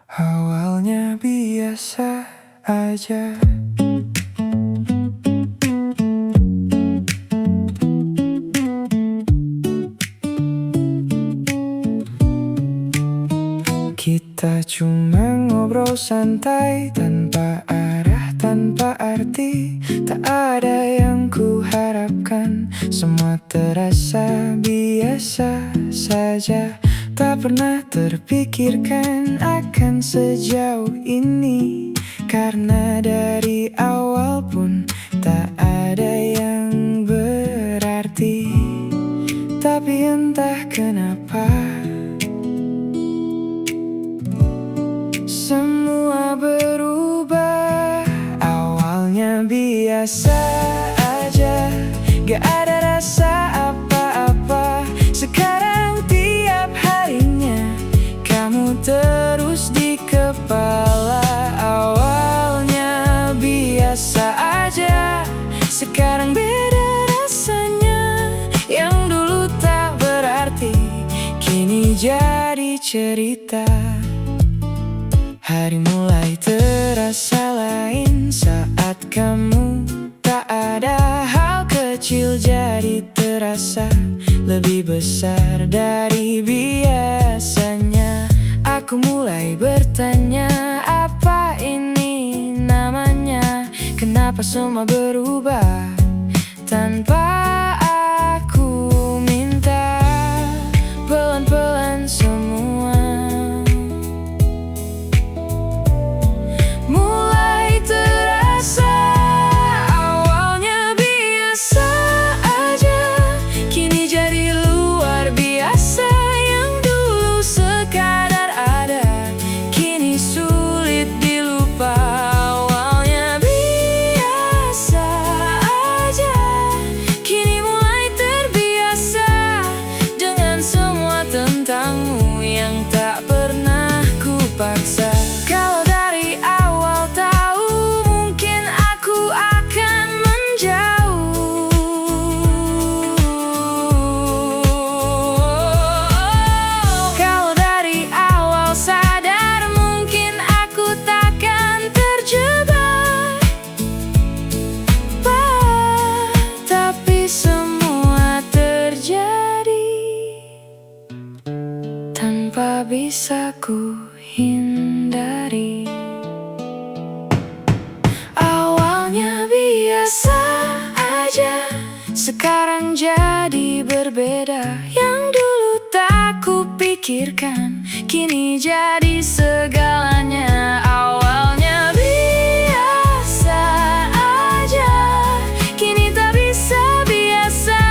Awalnya biasa aja. Kita cuma ngobrol santai, tanpa arah, tanpa arti. Tak ada yang kuharapkan, semua terasa biasa saja. Tak pernah terpikirkan akan sejauh ini, karena dari awal pun tak ada yang berarti. Tapi entah kenapa semua berubah. Awalnya biasa aja, gak ada rasa apa-apa. Sekarang tiap harinya kamu terus di kepala. Awalnya biasa aja, sekarang beda rasanya. Yang dulu tak berarti, kini jadi cerita. Hari mulai terasa lain saat kamu tak ada. Hal kecil jadi terasa lebih besar dari biasanya. Aku mulai bertanya, apa ini namanya? Kenapa semua berubah tanpa aku minta? Pelan-pelan semua mulai terasa. Awalnya biasa aja, kini jadi luar biasa. Yang dulu sekadar ada, kini sulit dilupa. Awalnya biasa aja, kini mulai terbiasa dengan semua tentangmu yang tak pernah kupaksa. Kalau dari awal tahu, mungkin aku akan menjauh. Kalau dari awal sadar, mungkin aku takkan terjebak. Tapi semua terjadi tanpa bisa ku hindari. Awalnya biasa aja, sekarang jadi berbeda. Yang dulu tak kupikirkan, kini jadi segalanya. Awalnya biasa aja, kini tak bisa biasa.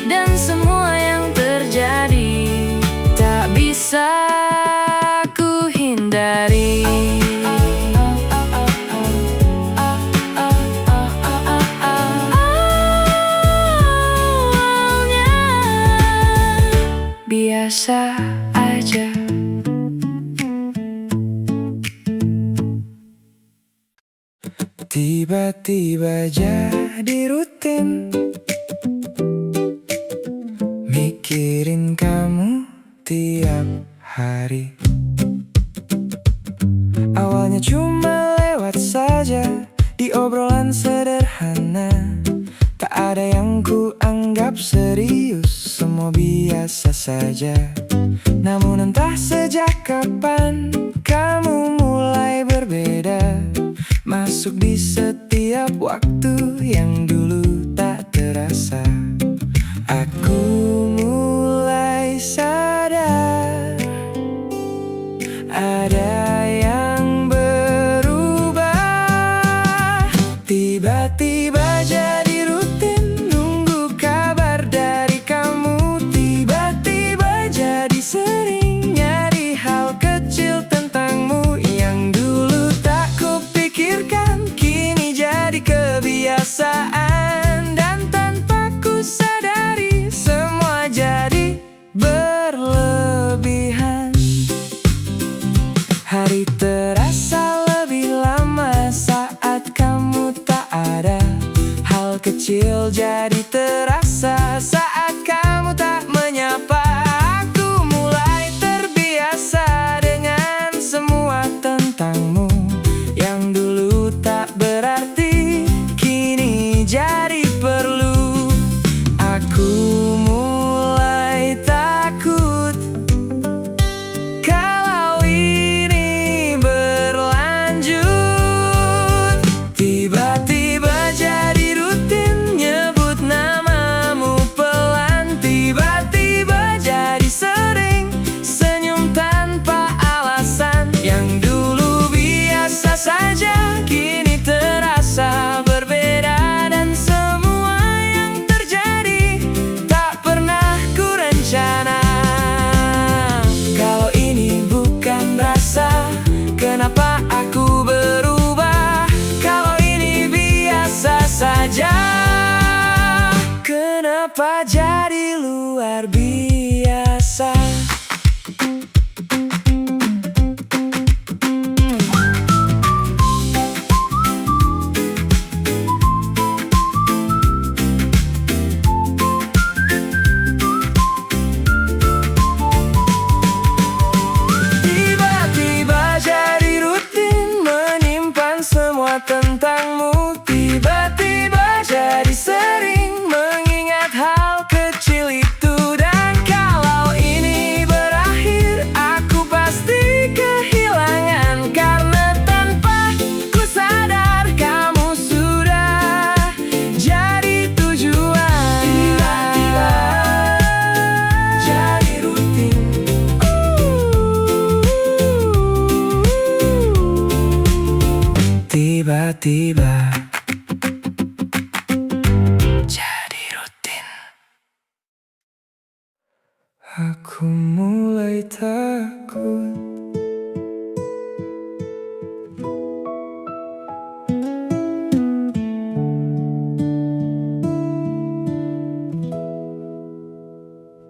Dan semua yang terjadi tak bisa ku hindari. Awalnya biasa aja. Tiba-tiba jadi rutin, mikirin kamu tiap hari. Awalnya cuma lewat saja, di obrolan sederhana. Tak ada yang ku anggap serius, semua biasa saja. Namun entah sejak kapan kamu mulai berbeda, masuk di setiap waktu yang dulu tak terasa. Aku mulai sadar ada yang berubah. Tiba-tiba jadi rutin, nunggu kabar dari kamu. Tiba-tiba jadi sering nyari hal kecil tentangmu. Yang dulu tak kupikirkan, kini jadi kebiasaan. Dan tanpa ku sadari, semua jadi berlebihan. Hari terasa lebih lama saat kamu tak ada. Hal kecil jadi terasa saat kamu tak menyapa. Aku mulai terbiasa dengan semua tiba-tiba jadi rutin. Aku mulai takut.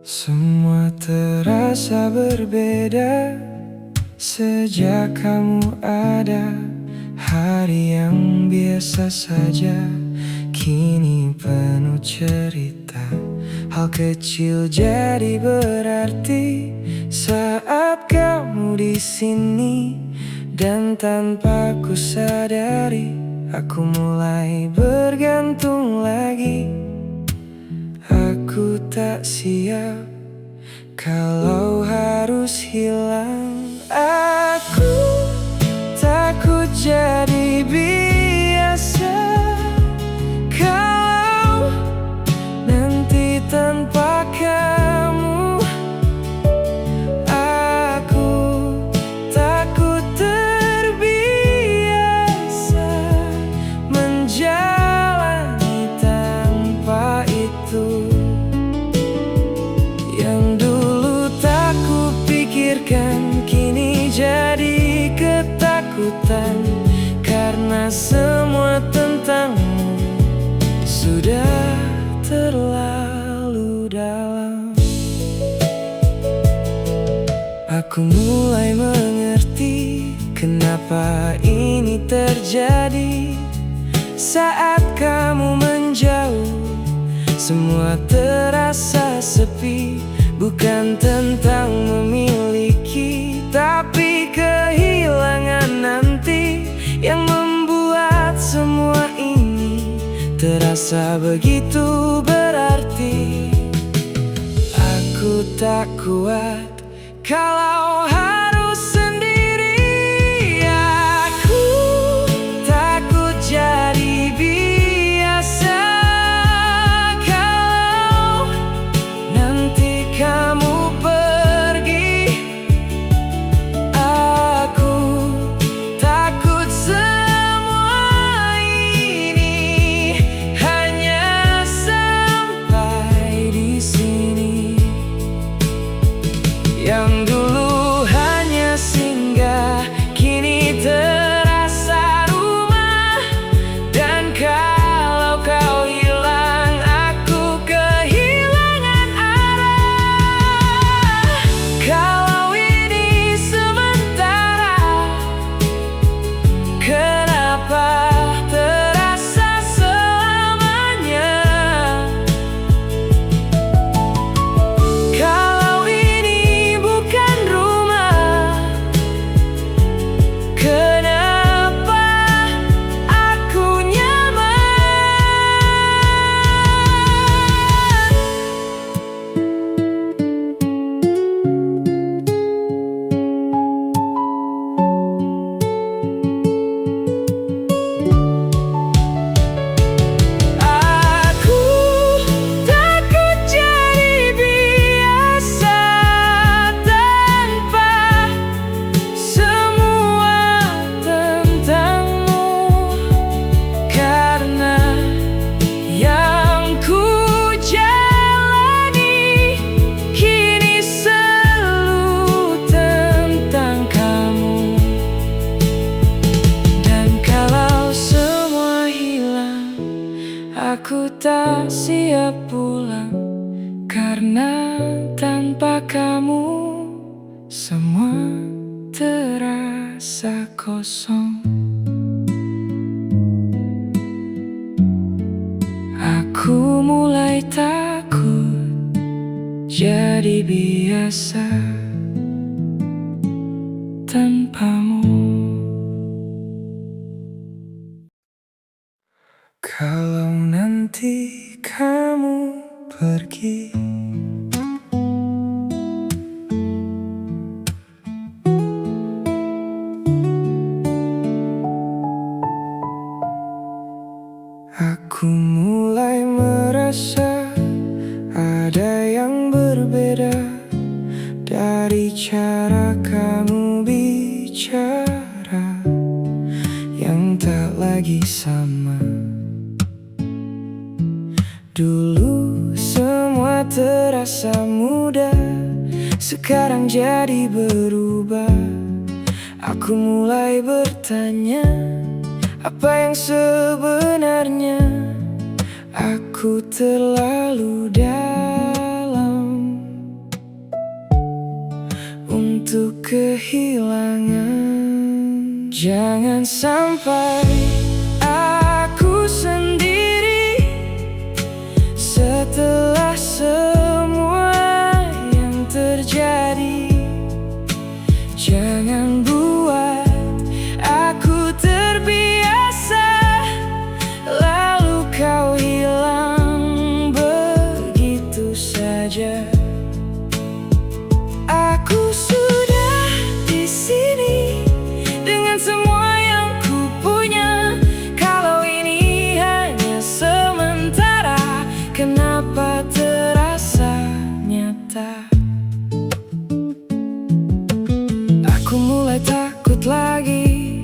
Semua terasa berbeda sejak kamu ada. Hari yang biasa saja kini penuh cerita. Hal kecil jadi berarti saat kamu di sini. Dan tanpa ku sadari aku mulai bergantung lagi. Aku tak siap kalau harus hilang. Aku takut jadi biasa kalau nanti tanpa kamu. Aku takut terbiasa menjalani tanpa itu. Yang dulu tak kupikirkan kini jadi ketakutan, karena semua tentangmu sudah terlalu dalam. Aku mulai mengerti kenapa ini terjadi. Saat kamu menjauh, semua terasa sepi. Bukan tentang memiliki, tapi kehilangan nanti yang membuat semua ini terasa begitu berarti. Aku tak kuat kalau harus sendiri. Aku takut jadi biasa kalau nanti kamu pergi. Aku takut semua ini hanya sampai di sini. Yang dulu hanya singgah kini terasa rumah. Dan kalau kau hilang, aku kehilangan arah. Kalau ini sementara, kenapa terasa selamanya? Kalau ini bukan rumah, kenapa aku nyaman? Aku takut jadi biasa tanpa semua tentangmu, karena yang ku jalani kini selalu tentang kamu. Dan kalau semua hilang, aku tak siap pulang, karena tanpa kamu semua terasa kosong. Aku mulai takut jadi biasa tanpamu. Kalau nanti kamu pergi, aku mulai merasa ada yang berbeda dari cara kamu bicara, yang tak lagi lagi sama. Dulu semua terasa mudah, sekarang jadi berubah. Aku mulai bertanya, apa yang sebenarnya? Aku terlalu dalam untuk kehilangan. Jangan sampai aku sendiri setelah semua yang terjadi. Jangan buat aku terbiasa, lalu kau hilang begitu saja. Aku sudah di sini dengan semua yang ku punya. Kalau ini hanya sementara, kenapa terasa nyata? Aku mulai takut lagi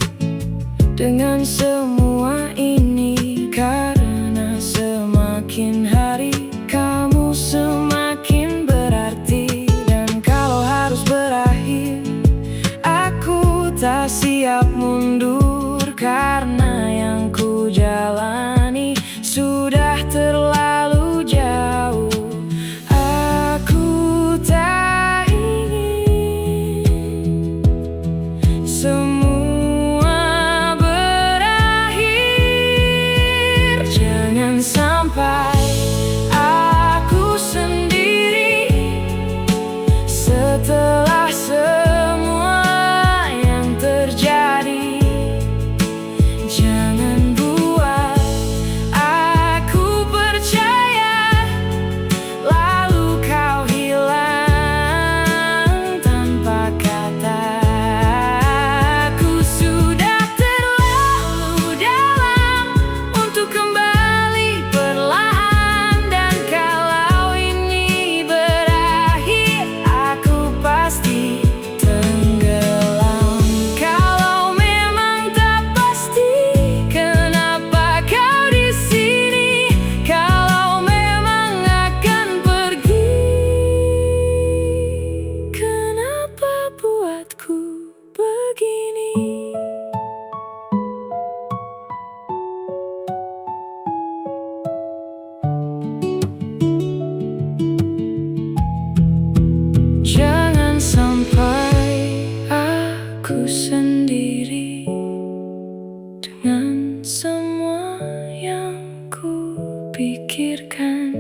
dengan semua ini, karena semakin hari kamu semakin berarti. Dan kalau harus berakhir, aku tak siap mundur, karena yang ku jalani sudah terlalu jauh. Aku tak ingin semua berakhir. Jangan sampai aku sendiri setelah semua yang terjadi. Jangan buat aku percaya, lalu kau hilang tanpa kata. Aku sudah terlalu dalam untuk kembali perlahan. Dan kalau ini berakhir, aku pasti tenggelam. Kalau memang tak pasti, kenapa kau di sini? Kalau memang akan pergi, kenapa buatku begini? Jangan sampai aku sendiri dengan semua yang ku pikirkan,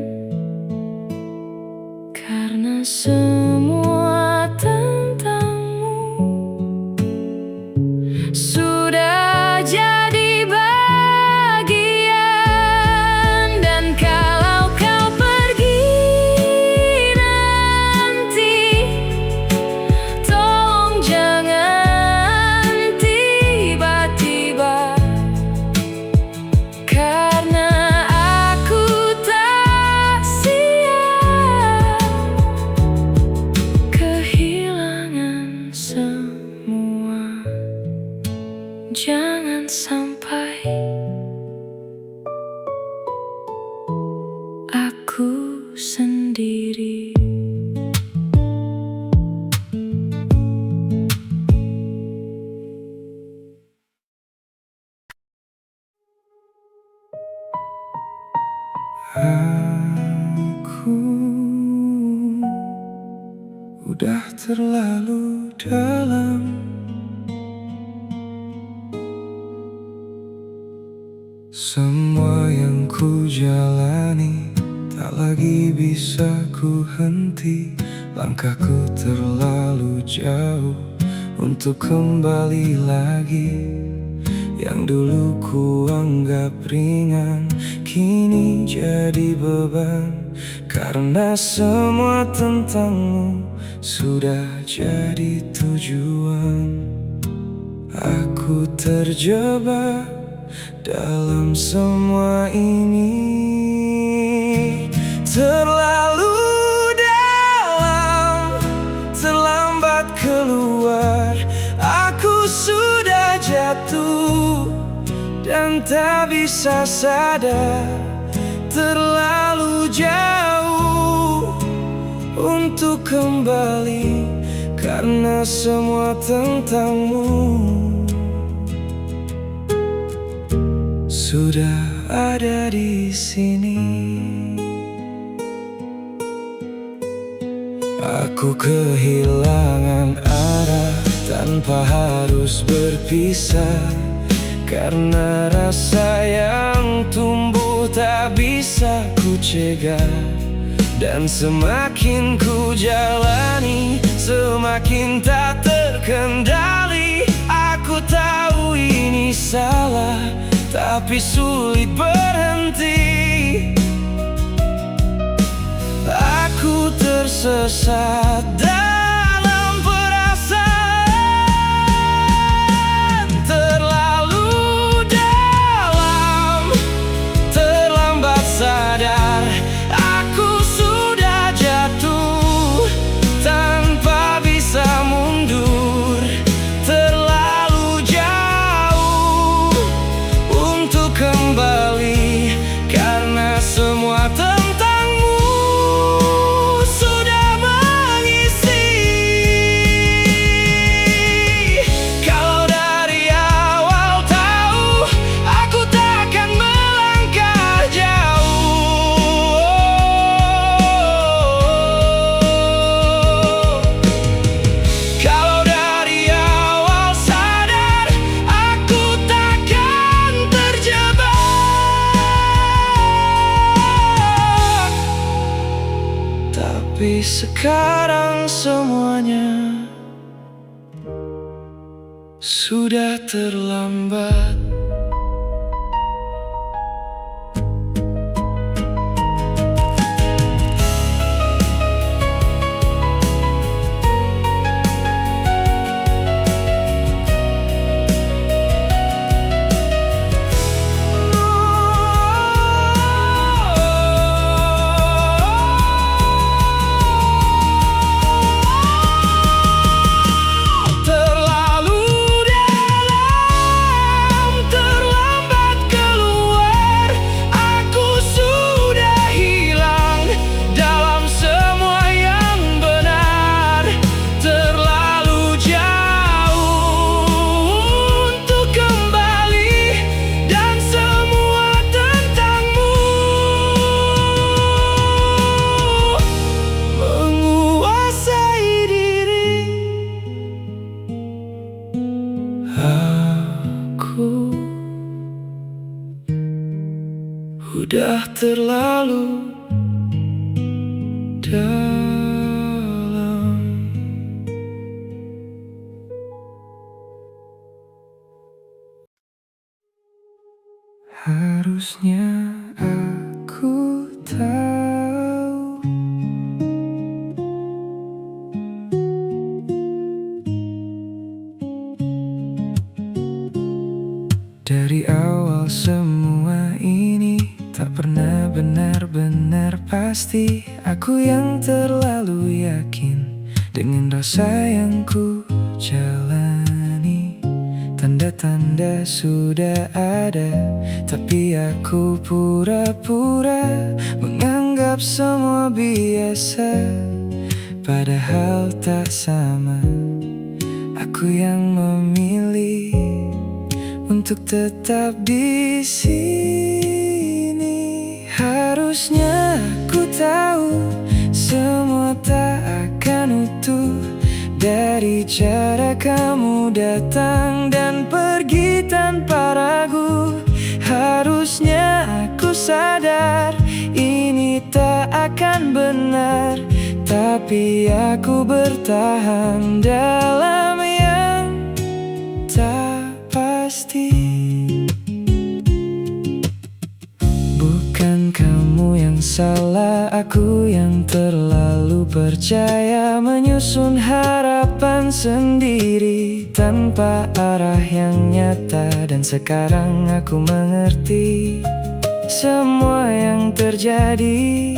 karena semua tentangmu sudah jadi bagian. Dan kalau kau pergi nanti, tolong jangan tiba-tiba, karena aku tak siap kehilangan semua. Jangan sampai aku sendiri. Aku udah terlalu dalam semua yang ku jalani, tak lagi bisa ku henti. Langkahku terlalu jauh untuk kembali lagi. Yang dulu ku anggap ringan, kini jadi beban, karena semua tentangmu sudah jadi tujuan. Aku terjebak dalam semua ini, terlalu dalam, terlambat keluar. Aku sudah jatuh dan tak bisa sadar. Terlalu jauh untuk kembali, karena semua tentangmu sudah ada di sini. Aku kehilangan arah tanpa harus berpisah, karena rasa yang tumbuh tak bisa ku cegah. Dan semakin ku jalani, semakin tak terkendali. Aku tahu ini salah, tapi sulit berhenti. Aku tersesat dalam perasaan, terlalu dalam, terlambat sadar. Aku sudah jatuh tanpa bisa mundur. Terlalu jauh untuk kembali, karena semua tentangmu sudah mengisi. Kalau dari awal tahu, aku takkan melangkah jauh. Kalau dari awal sadar, aku takkan terjebak. Tapi sekarang semuanya sudah terlambat. Terlalu dalam, terlambat keluar. Aku sudah hilang dalam semua yang benar. Terlalu jauh untuk kembali, dan semua tentangmu menguasai diri. Aku udah terlalu dalam. Harusnya aku tahu dari awal semua ini tak pernah benar-benar pasti. Aku yang terlalu yakin dengan rasa yang ku jalani. Tanda-tanda sudah ada, tapi aku pura-pura menganggap semua biasa. Padahal tak sama, aku yang memilih untuk tetap di sini. Harusnya aku tahu semua tak akan utuh, dari cara kamu datang dan pergi tanpa ragu. Harusnya aku sadar ini tak akan benar, tapi aku bertahan dalam yang tak pasti. Bukan kamu yang salah, aku yang terlalu percaya, menyusun harapan sendiri tanpa arah yang nyata. Dan sekarang aku mengerti, semua yang terjadi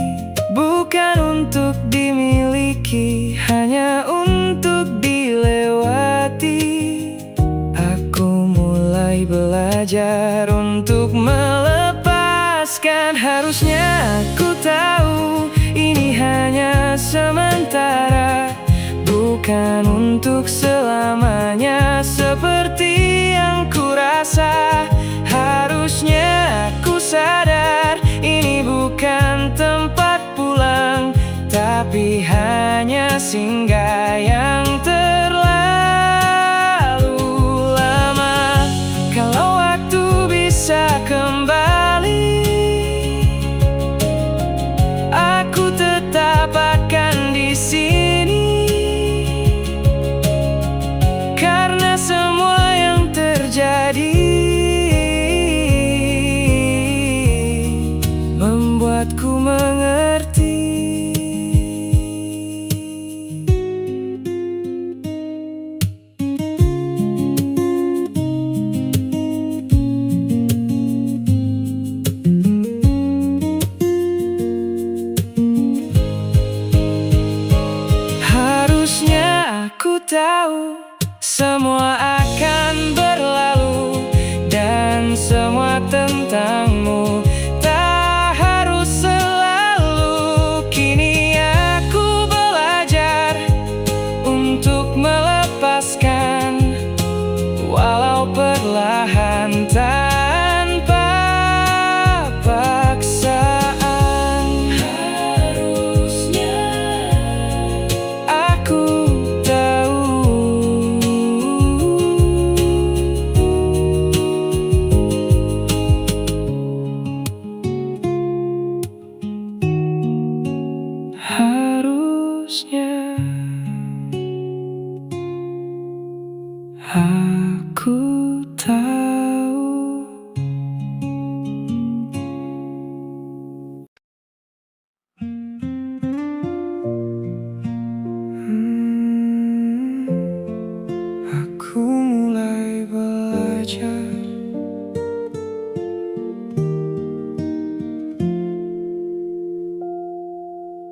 bukan untuk dimiliki, hanya untuk dilewati. Aku mulai mulai belajar untuk melepaskan. Harusnya aku tahu ini hanya sementara, bukan untuk selamanya seperti yang kurasa. Harusnya aku sadar ini bukan tempat pulang, tapi hanya singgah yang terlalu lama. Kalau waktu bisa kembali, aku tetap akan di sini. Karena semua yang terjadi membuatku mengerti. Harusnya aku tahu semua akan berlalu, dan semua tentangmu tak harus selalu. Kini aku belajar untuk melepaskan, walau perlahan tanpa paksaan. Harusnya aku harusnya aku tahu. Aku mulai belajar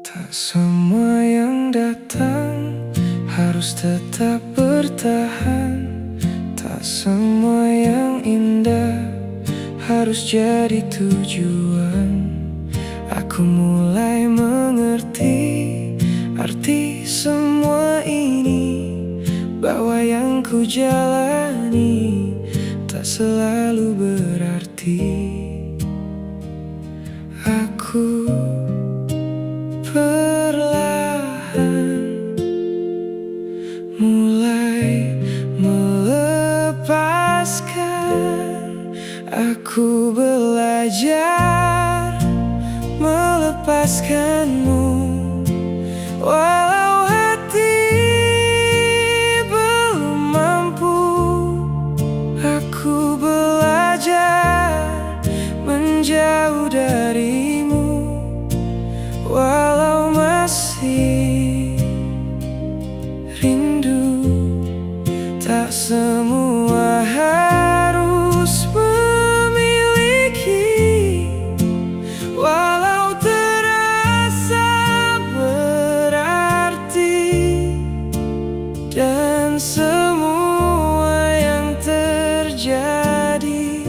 tak semua yang datang harus tetap bertahan. Tak semua yang indah harus jadi tujuan. Aku mulai mengerti arti semua ini, bahwa yang ku jalani tak selalu berarti. Aku perlahan mulai melepaskan. Aku belajar melepaskanmu, walau hati belum mampu. Aku belajar menjauh darimu, walau masih rindu. Tak semua harus memiliki, walau terasa berarti. Dan semua yang terjadi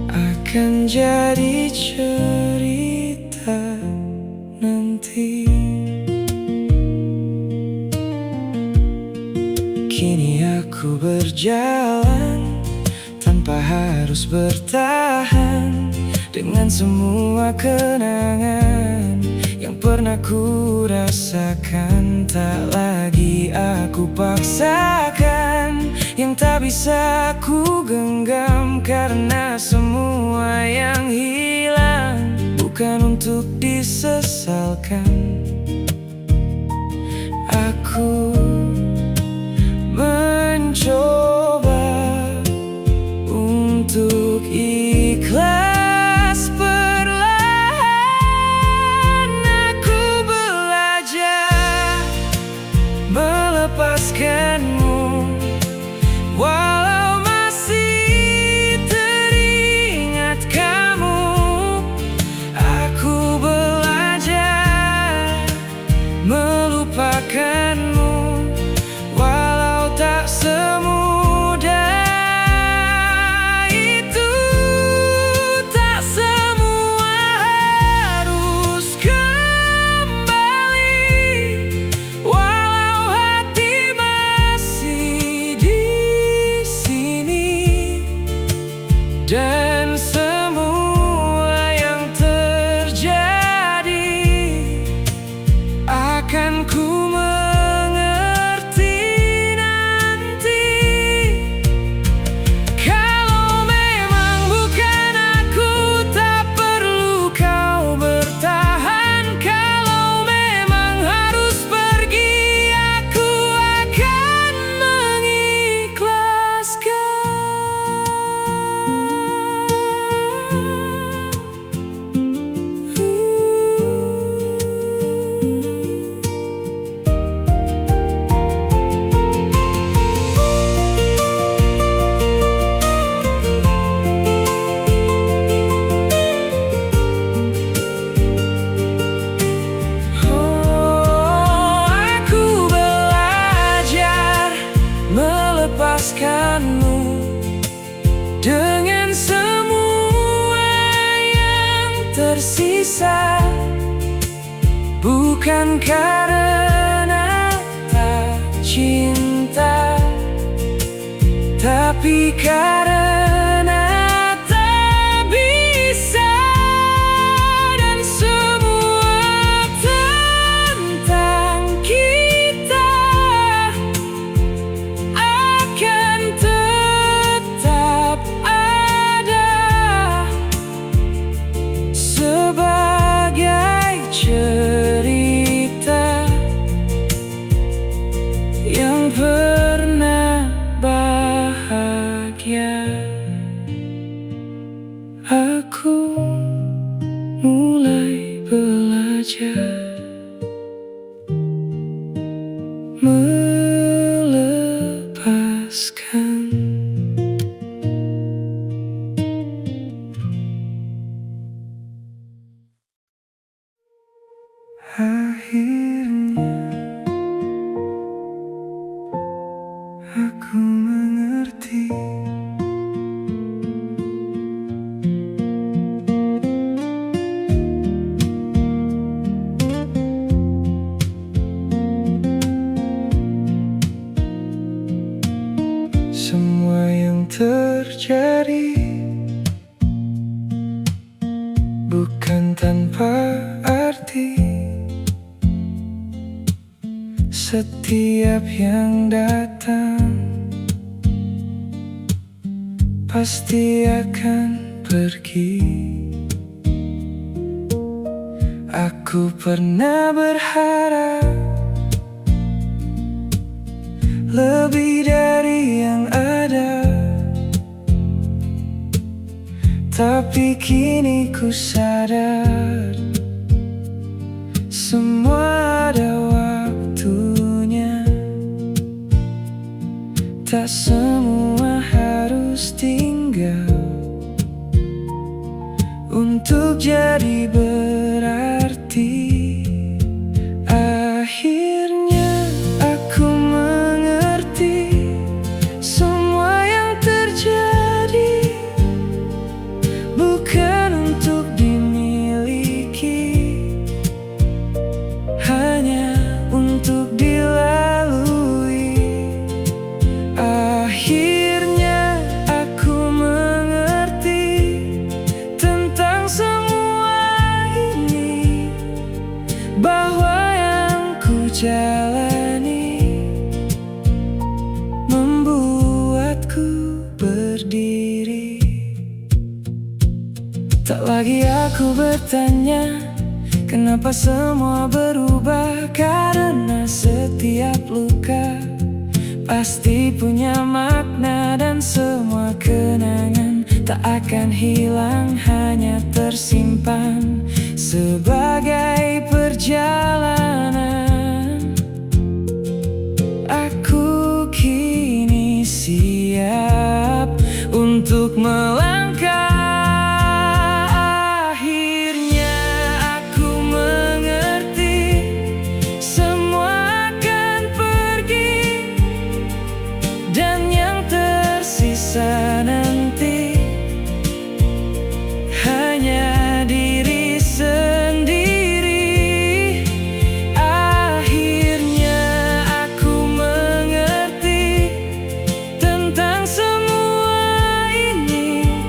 akan jadi cerita nanti. Kini aku berjalan tanpa harus bertahan, dengan semua kenangan yang pernah ku rasakan. Tak lagi aku paksakan yang tak bisa ku genggam, karena semua yang hilang bukan untuk disesalkan. Aku mencoba untuk ikhlas perlahan. Aku belajar melepaskanmu, walau masih teringat kamu. Aku belajar melupakanmu, walau tak semua Dan semua yang terjadi akan ku mengerti nanti. Kalau memang bukan aku, tak perlu kau bertahan. Kalau memang harus pergi, aku akan mengikhlaskan. Aku belajar melepaskanmu dengan semua yang tersisa, bukan karena tak cinta, tapi karena tak bisa. Dan semua tentang kita akan tetap ada sebagai cerita yang pernah bahagia. Aku mulai belajar melepaskan. Akhirnya aku mengerti. Semua yang terjadi bukan tanpa arti. Setiap yang datang pasti akan pergi. Aku pernah berharap lebih dari yang ada, tapi kini ku sadar semua ada waktunya. Tak semua harus tinggal untuk jadi berarti. Akhirnya aku mengerti semua yang terjadi bukan untuk dimiliki, hanya untuk dilalui. Akhirnya aku mengerti tentang semua ini, bahwa yang ku jalani membuatku berdiri. Tak lagi aku bertanya kenapa semua berubah, karena setiap luka pasti punya makna. Dan semua kenangan tak akan hilang, hanya tersimpan sebagai perjalanan. Aku kini siap untuk melangkah. Akhirnya aku mengerti semua akan pergi, dan yang tersisa nanti hanya diri sendiri. Akhirnya aku mengerti tentang semua ini,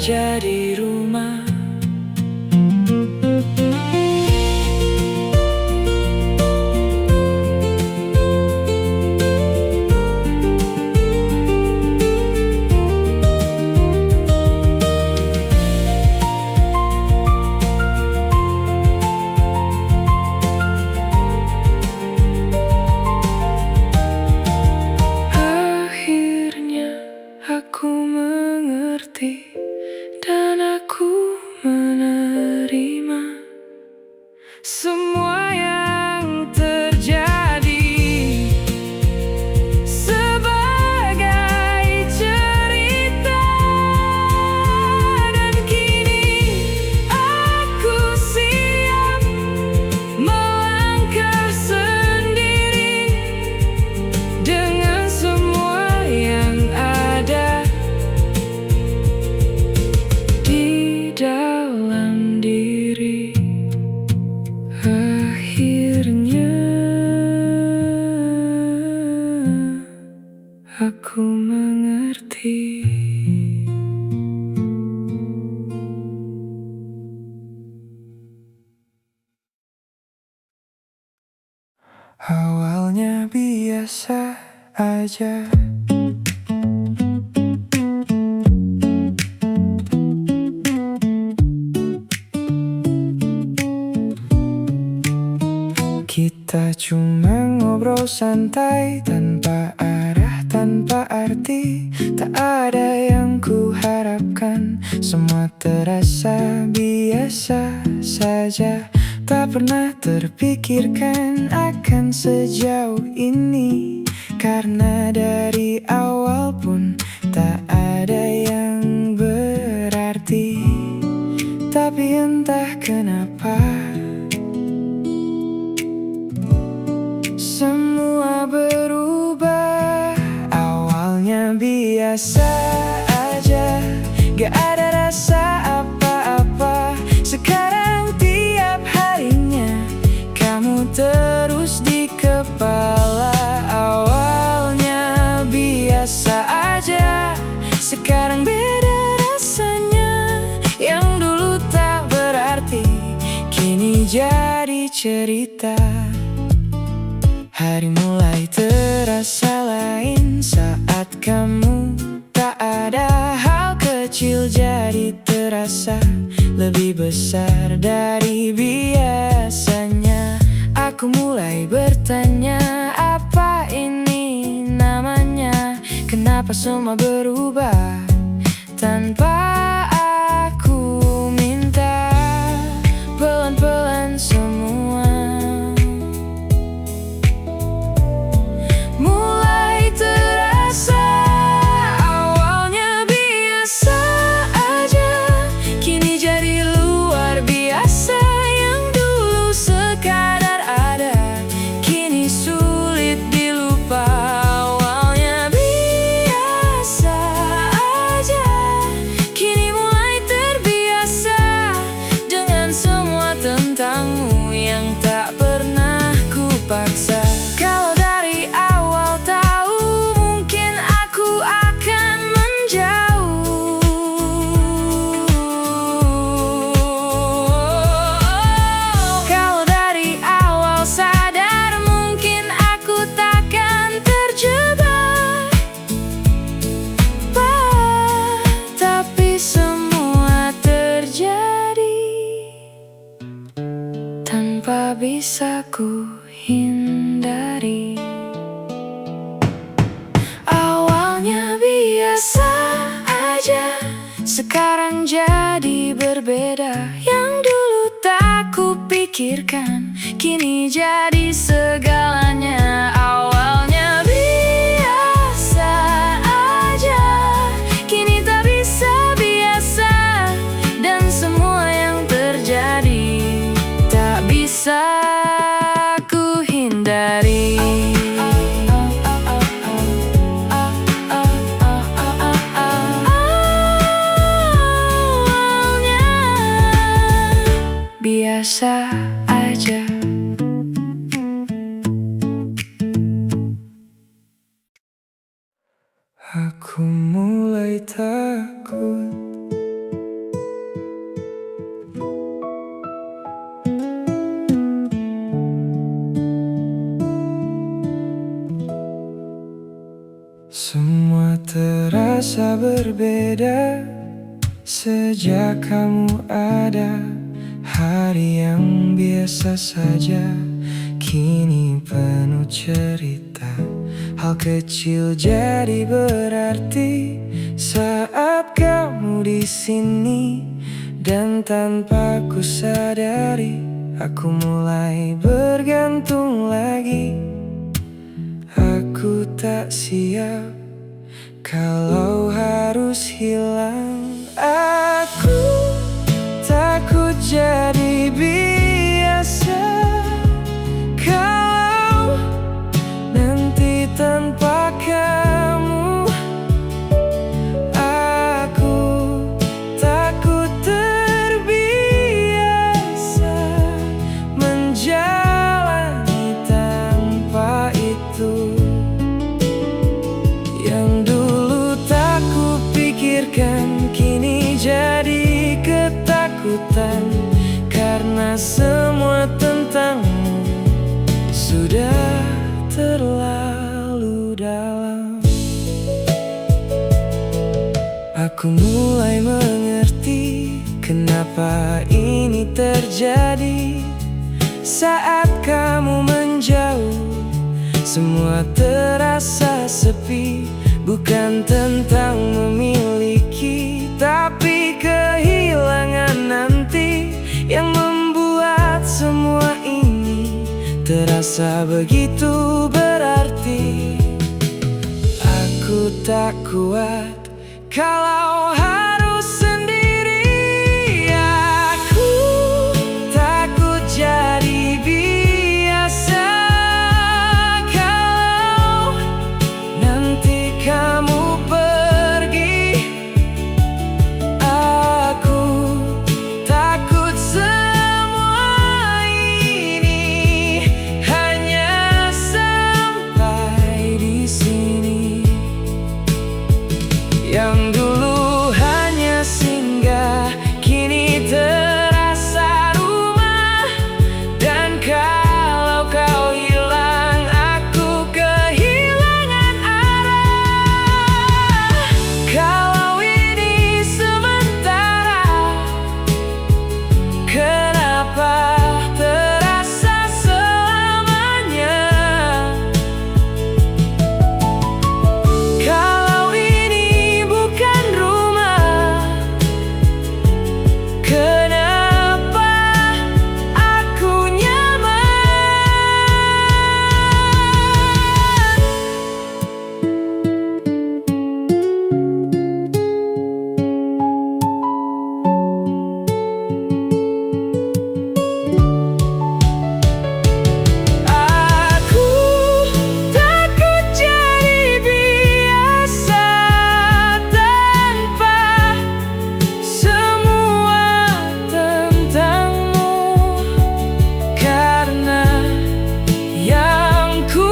jadi rumah. Aku mengerti dan aku menerima semua yang terjadi sebagai cerita. Dan kini aku siap melangkah sendiri dengan semua yang ada di dalam diri. Akhirnya aku mengerti. Awalnya biasa aja, kita cuma ngobrol santai tanpa arah, tanpa arti. Tak ada yang kuharapkan, semua terasa biasa saja. Tak pernah terpikirkan akan sejauh ini, karena dari awal pun tak ada yang berarti. Tapi entah kenapa semua berubah. Awalnya biasa aja, gak ada rasa apa-apa. Sekarang tiap harinya kamu terus di kepala. Awalnya biasa aja, sekarang beda rasanya. Yang dulu tak berarti kini jadi cerita. Hari mulai terasa lain saat kamu tak ada. Hal kecil jadi terasa lebih besar dari biasanya. Aku mulai bertanya, apa ini namanya? Kenapa semua berubah tanpa aku minta? Pelan-pelan semua mulai terasa. Awalnya biasa aja, kini jadi luar biasa. Yang dulu sekadar ada, kini sulit dilupa. Awalnya biasa aja, kini mulai terbiasa dengan semua tentangmu yang tak pernah kupaksa. Kalau dari awal tahu, mungkin aku akan menjauh. Kalau dari awal sadar, mungkin aku takkan terjebak. Tapi semua terjadi tanpa bisa ku hindari. Awalnya biasa aja, sekarang jadi berbeda. Yang dulu tak kupikirkan, kini jadi segalanya. Awalnya biasa aja, kini tak bisa biasa. Dan semua yang terjadi tak bisa ku hindari. Awalnya biasa aja. Aku mulai takut terasa berbeda sejak kamu ada. Hari yang biasa saja kini penuh cerita. Hal kecil jadi berarti saat kamu di sini. Dan tanpa ku sadari, aku mulai bergantung lagi. Aku tak siap kalau harus hilang. Aku takut jadi biasa kalau nanti tanpa kamu. Aku takut terbiasa menjalani tanpa itu. Yang dulu tak kupikirkan kini jadi ketakutan, karena semua tentangmu sudah terlalu dalam. Aku mulai mengerti kenapa ini terjadi. Saat kamu menjauh, semua terasa sepi. Bukan tentang memiliki, tapi kehilangan nanti yang membuat semua ini terasa begitu berarti. Aku tak kuat kalau harus sendiri. Aku takut jadi biasa kalau nanti kamu pergi. Aku takut semua ini hanya sampai di sini. Yang dulu hanya singgah kini terasa rumah. Dan kalau kau hilang, aku kehilangan arah. Kalau ini sementara, kenapa terasa selamanya? Kalau ini bukan rumah, kenapa aku nyaman? Aku takut jadi biasa tanpa semua tentangmu, karena yang ku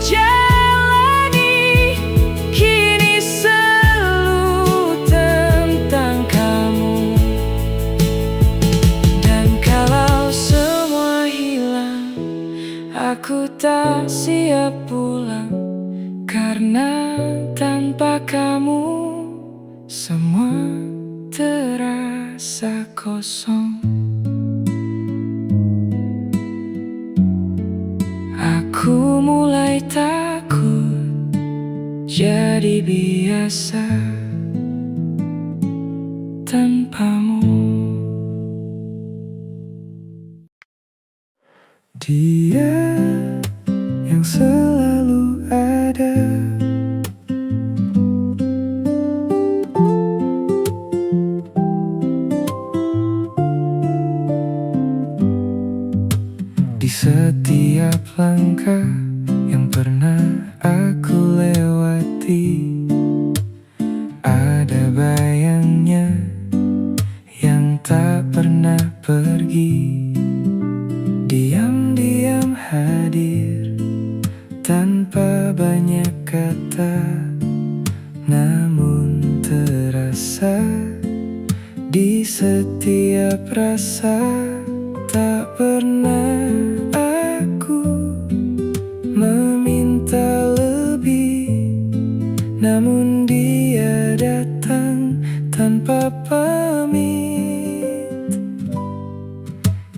jalani kini selalu tentang kamu. Dan kalau semua hilang, aku tak siap pulang, karena tanpa kamu semua terasa kosong. Aku mulai takut jadi biasa tanpamu. Dia yang selalu ada. Di setiap langkah yang pernah aku lewati, ada bayangnya yang tak pernah pergi. Diam-diam hadir tanpa banyak kata, namun terasa di setiap rasa. Tak pernah aku meminta lebih, namun dia kata pamit.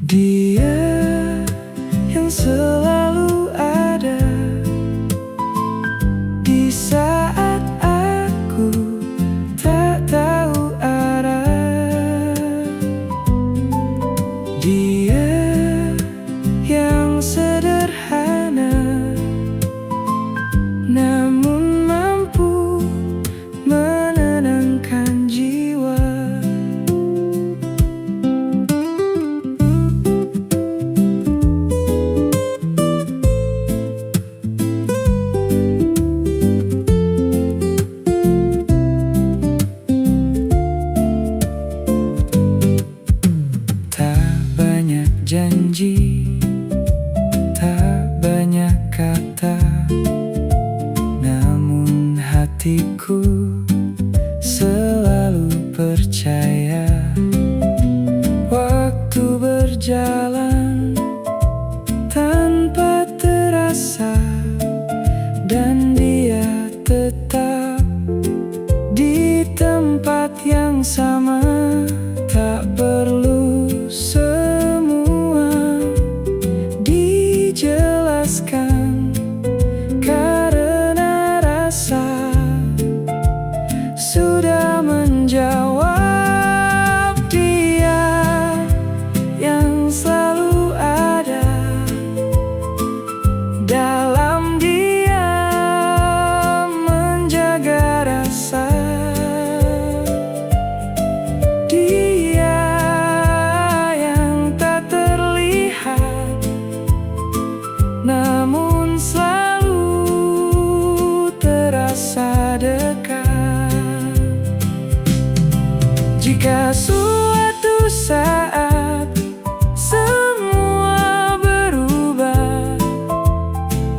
Dia yang selalu ada di saat aku tak tahu arah. Dia yang sederhana namun mampu menenangkan jiwa. Tak banyak janji, tak banyak kata, namun hatiku selalu percaya. Waktu berjalan tanpa terasa, dan dia tetap di tempat yang sama. Tak perlu semua dijelaskan, karena rasa sudah menjawab. Dia yang selalu ada dalam diam, menjaga rasa. Dia yang tak terlihat namun selalu terasa dekat. Jika suatu saat semua berubah,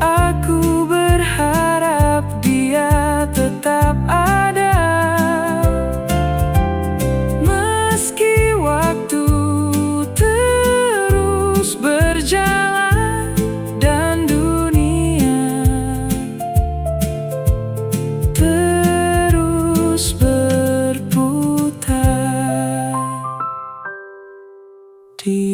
aku berharap dia tetap ada. Meski waktu terus berjalan dan dunia terus berputar, dia